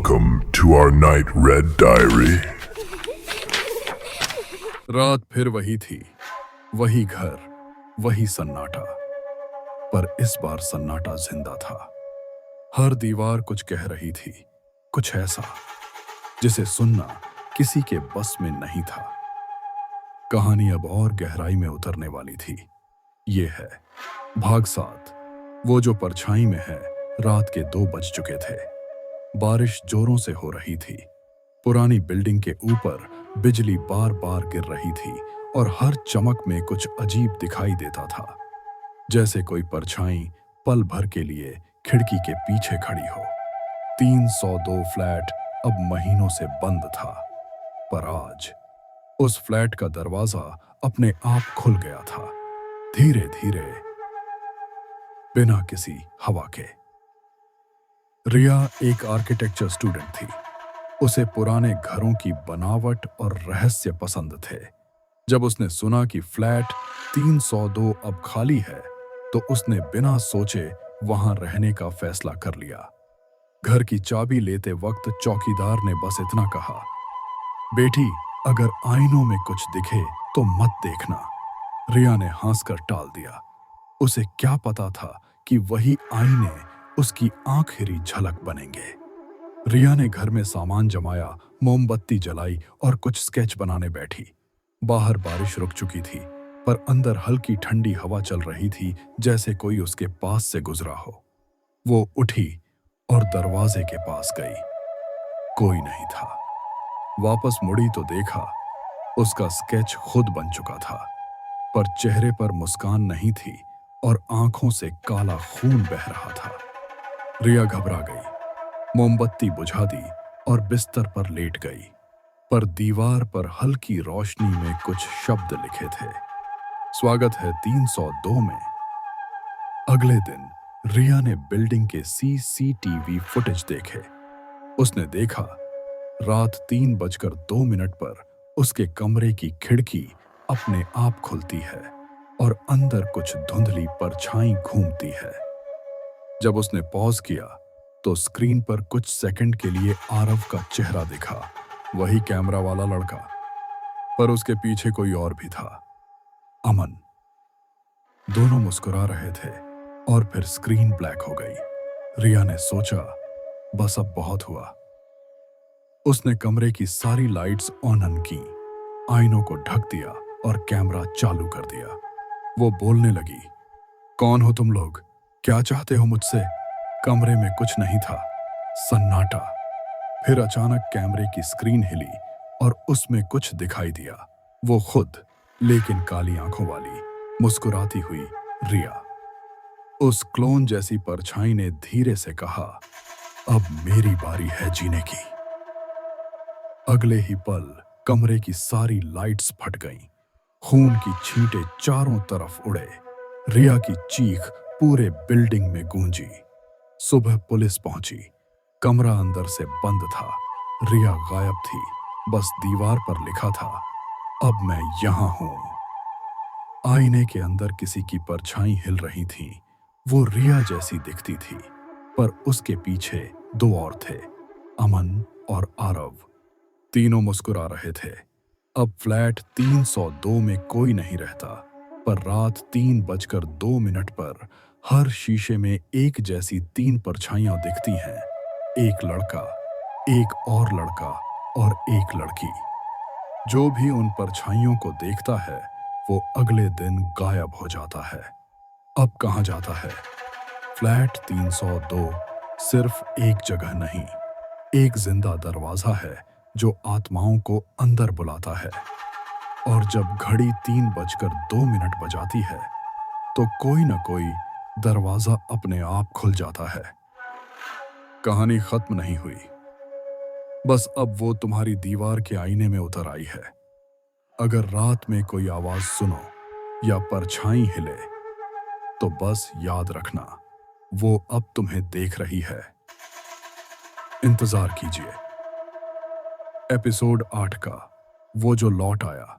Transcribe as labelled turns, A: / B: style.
A: Welcome to our night red diary.
B: रात फिर वही थी, वही घर, वही सन्नाटा। पर इस बार सन्नाटा जिंदा था। हर दीवार कुछ कह रही थी, कुछ ऐसा जिसे सुनना किसी के बस में नहीं था। कहानी अब और गहराई में उतरने वाली थी। ये है भाग 7। वो जो परछाई में है। रात के 2 बज चुके थे। बारिश जोरों से हो रही थी। पुरानी बिल्डिंग के ऊपर बिजली बार बार गिर रही थी और हर चमक में कुछ अजीब दिखाई देता था, जैसे कोई परछाई पल भर के लिए खिड़की के पीछे खड़ी हो। 302 फ्लैट अब महीनों से बंद था, पर आज उस फ्लैट का दरवाजा अपने आप खुल गया था, धीरे धीरे, बिना किसी हवा के। रिया एक आर्किटेक्चर स्टूडेंट थी। उसे पुराने घरों की बनावट और रहस्य पसंद थे। जब उसने सुना कि फ्लैट 302 अब खाली है, तो उसने बिना सोचे वहां रहने का फैसला कर लिया। घर की चाबी लेते वक्त चौकीदार ने बस इतना कहा, बेटी, अगर आईनों में कुछ दिखे तो मत देखना। रिया ने हंसकर टाल दिया। उसे क्या पता था कि वही आईने उसकी आखिरी झलक बनेंगे। रिया ने घर में सामान जमाया, मोमबत्ती जलाई और कुछ स्केच बनाने बैठी। बाहर बारिश रुक चुकी थी, पर अंदर हल्की ठंडी हवा चल रही थी, जैसे कोई उसके पास से गुजरा हो। वो उठी और दरवाजे के पास गई। कोई नहीं था। वापस मुड़ी तो देखा, उसका स्केच खुद बन चुका था, पर चेहरे पर मुस्कान नहीं थी और आंखों से काला खून बह रहा था। रिया घबरा गई, मोमबत्ती बुझा दी और बिस्तर पर लेट गई। पर दीवार पर हल्की रोशनी में कुछ शब्द लिखे थे, स्वागत है 302 में। अगले दिन रिया ने बिल्डिंग के सीसीटीवी फुटेज देखे। उसने देखा, रात 3:02 पर उसके कमरे की खिड़की अपने आप खुलती है और अंदर कुछ धुंधली परछाई घूमती है। जब उसने पॉज किया तो स्क्रीन पर कुछ सेकंड के लिए आरव का चेहरा दिखा, वही कैमरा वाला लड़का, पर उसके पीछे कोई और भी था, अमन। दोनों मुस्कुरा रहे थे और फिर स्क्रीन ब्लैक हो गई। रिया ने सोचा, बस अब बहुत हुआ। उसने कमरे की सारी लाइट्स ऑन की, आईनों को ढक दिया और कैमरा चालू कर दिया। वो बोलने लगी, कौन हो तुम लोग? क्या चाहते हो मुझसे? कमरे में कुछ नहीं था, सन्नाटा। फिर अचानक कैमरे की स्क्रीन हिली और उसमें कुछ दिखाई दिया। वो खुद, लेकिन काली आंखों वाली, मुस्कुराती हुई रिया। उस क्लोन जैसी परछाई ने धीरे से कहा, अब मेरी बारी है जीने की। अगले ही पल कमरे की सारी लाइट्स फट गईं। खून की छींटे चारों तरफ उड़े। रिया की चीख पूरे बिल्डिंग में गूंजी। सुबह पुलिस पहुंची। कमरा अंदर से बंद था। रिया गायब थी। बस दीवार पर लिखा था, अब मैं यहां हूं। आईने के अंदर किसी की परछाई हिल रही थी। वो रिया जैसी दिखती थी, पर उसके पीछे 2 और थे, अमन और आरव। तीनों मुस्कुरा रहे थे। अब फ्लैट 302 में कोई नहीं रहता, पर रात 3:02 पर हर शीशे में एक जैसी 3 परछाइयां दिखती हैं। एक लड़का, एक और लड़का और एक लड़की। जो भी उन परछाइयों को देखता है, वो अगले दिन गायब हो जाता है। अब कहां जाता है? फ्लैट 302 सिर्फ एक जगह नहीं, एक जिंदा दरवाजा है जो आत्माओं को अंदर बुलाता है। और जब घड़ी 3:02 बजाती है, तो कोई न कोई दरवाजा अपने आप खुल जाता है। कहानी खत्म नहीं हुई, बस अब वो तुम्हारी दीवार के आईने में उतर आई है। अगर रात में कोई आवाज सुनो या परछाई हिले, तो बस याद रखना, वो अब तुम्हें देख रही है। इंतजार कीजिए एपिसोड 8 का, वो जो लौट आया।